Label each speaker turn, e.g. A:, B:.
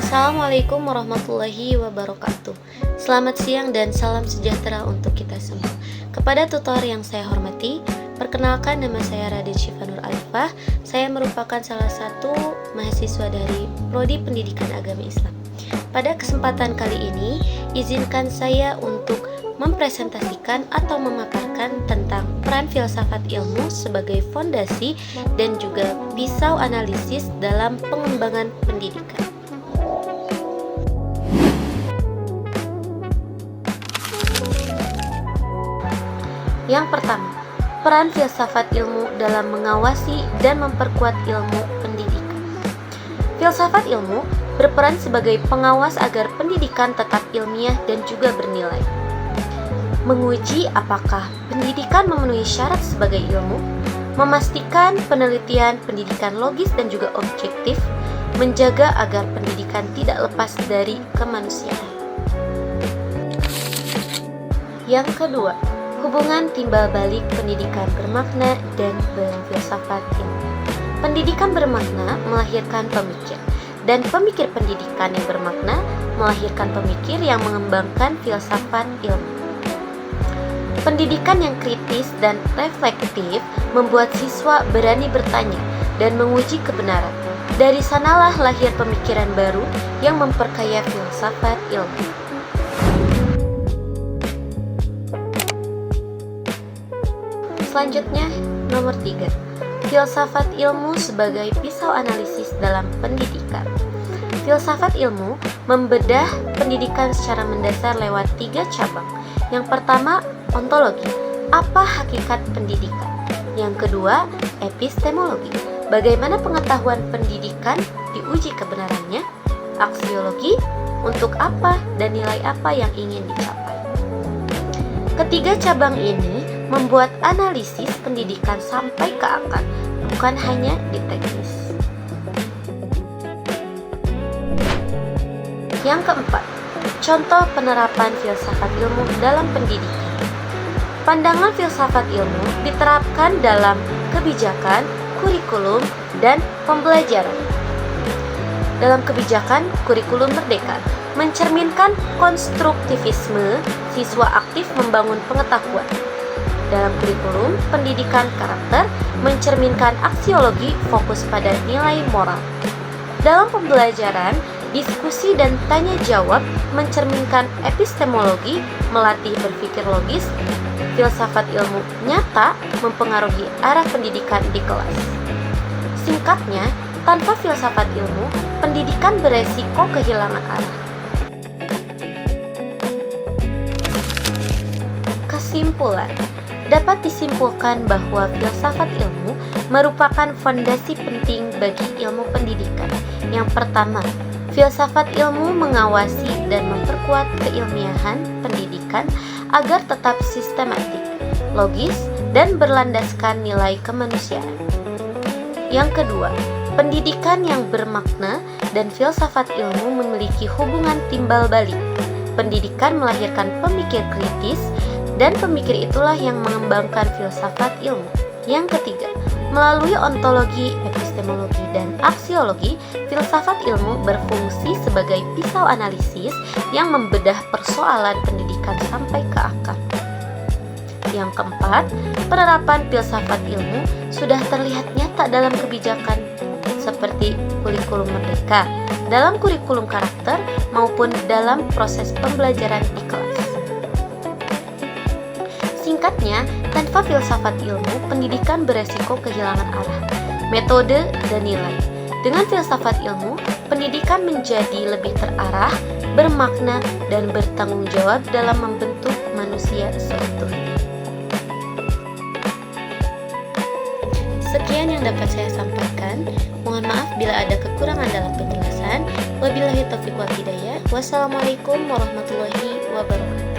A: Assalamualaikum warahmatullahi wabarakatuh. Selamat siang dan salam sejahtera untuk kita semua. Kepada tutor yang saya hormati, perkenalkan nama saya Raden Syifa Nur Alifah. Saya merupakan salah satu mahasiswa dari Prodi Pendidikan Agama Islam. Pada kesempatan kali ini, izinkan saya untuk mempresentasikan atau memaparkan tentang peran filsafat ilmu sebagai fondasi dan juga pisau analisis dalam pengembangan pendidikan. Yang pertama, peran filsafat ilmu dalam mengawasi dan memperkuat ilmu pendidikan. Filsafat ilmu berperan sebagai pengawas agar pendidikan tetap ilmiah dan juga bernilai. Menguji apakah pendidikan memenuhi syarat sebagai ilmu, memastikan penelitian pendidikan logis dan juga objektif, menjaga agar pendidikan tidak lepas dari kemanusiaan. Yang kedua, hubungan timbal balik pendidikan bermakna dan berfilsafat ilmu. Pendidikan bermakna melahirkan pemikir, dan pemikir pendidikan yang bermakna melahirkan pemikir yang mengembangkan filsafat ilmu. Pendidikan yang kritis dan reflektif membuat siswa berani bertanya dan menguji kebenaran. Dari sanalah lahir pemikiran baru yang memperkaya filsafat ilmu. Selanjutnya, nomor 3. Filsafat ilmu sebagai pisau analisis dalam pendidikan. Filsafat ilmu membedah pendidikan secara mendasar lewat 3 cabang. Yang pertama, ontologi. Apa hakikat pendidikan? Yang kedua, epistemologi. Bagaimana pengetahuan pendidikan diuji kebenarannya? Aksiologi. Untuk apa dan nilai apa yang ingin dicapai? Ketiga cabang ini membuat analisis pendidikan sampai ke akar, bukan hanya di teknis. Yang keempat, contoh penerapan filsafat ilmu dalam pendidikan. Pandangan filsafat ilmu diterapkan dalam kebijakan, kurikulum, dan pembelajaran. Dalam kebijakan kurikulum merdeka, mencerminkan konstruktivisme, siswa aktif membangun pengetahuan. Dalam kurikulum pendidikan karakter, mencerminkan aksiologi, fokus pada nilai moral. Dalam pembelajaran, diskusi dan tanya jawab, mencerminkan epistemologi, melatih berpikir logis. Filsafat ilmu nyata mempengaruhi arah pendidikan di kelas. Singkatnya, tanpa filsafat ilmu, pendidikan beresiko kehilangan arah. Kesimpulan, dapat disimpulkan bahwa filsafat ilmu merupakan fondasi penting bagi ilmu pendidikan. Yang pertama, filsafat ilmu mengawasi dan memperkuat keilmiahan pendidikan agar tetap sistematik, logis, dan berlandaskan nilai kemanusiaan. Yang kedua, pendidikan yang bermakna dan filsafat ilmu memiliki hubungan timbal balik. Pendidikan melahirkan pemikir kritis, dan pemikir itulah yang mengembangkan filsafat ilmu. Yang ketiga, melalui ontologi, epistemologi, dan aksiologi, filsafat ilmu berfungsi sebagai pisau analisis yang membedah persoalan pendidikan sampai ke akar. Yang keempat, penerapan filsafat ilmu sudah terlihat nyata dalam kebijakan seperti kurikulum merdeka, dalam kurikulum karakter, maupun dalam proses pembelajaran di kelas. Singkatnya, tanpa filsafat ilmu, pendidikan beresiko kehilangan arah, metode, dan nilai. Dengan filsafat ilmu, pendidikan menjadi lebih terarah, bermakna, dan bertanggung jawab dalam membentuk manusia seutuhnya. Sekian yang dapat saya sampaikan. Mohon maaf bila ada kekurangan dalam penjelasan. Wabillahi taufiq wal hidayah. Wassalamualaikum warahmatullahi wabarakatuh.